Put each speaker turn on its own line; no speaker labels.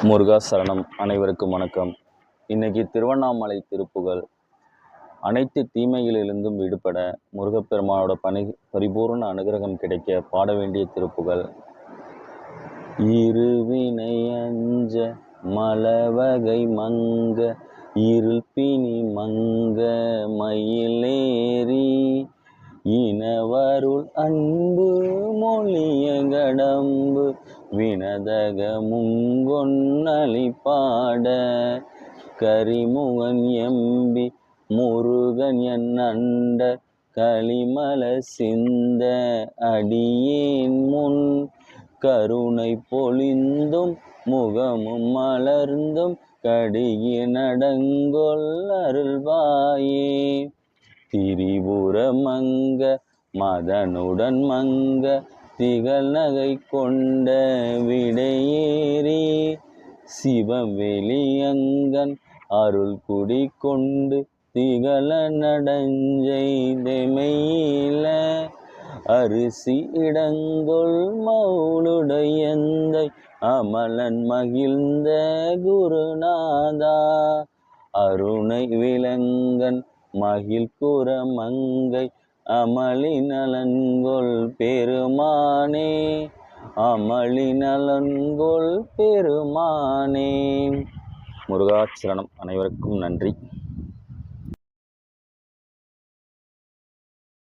முருகா சரணம். அனைவருக்கும் வணக்கம். இன்னைக்கு திருவண்ணாமலை திருப்புகழ். அனைத்து தீமைகளிலிருந்தும் விடுபட முருகப்பெருமானோட பரிபூர்ண அனுகிரகம் கிடைக்க பாட வேண்டிய திருப்புகழ். இருவினை அஞ்ச மலவகை மங்க இருள்பிணி மங்க மயிலேறி இனவருள் அன்பு மொழிய கடம்பு வினதக முங்கொன்னலி பாட கரிமுகன் எம்பி முருகன் என் அண்ட களிமல சிந்த அடியேன் முன் கருணை பொழிந்தும் முகமும் மலர்ந்தும் கடிகி நடங்கொள் அருள்வாயே. திரிபுர மங்க மதனுடன் மங்க திகழ் நகை கொண்ட விடையேறி சிவவெளியங்கன் அருள் குடி கொண்டு திகழ நடஞ்செய்தமையில அரிசி இடங்கொள் மௌலுடையந்தை அமலன் மகிழ்ந்த குருநாதா அருணை விலங்கன் மகிழ் குற மங்கை அமளி நலன்கொள் பெருமானே அமளி நலன்கொள் பெருமானே. முருகாச்சரணம். அனைவருக்கும் நன்றி.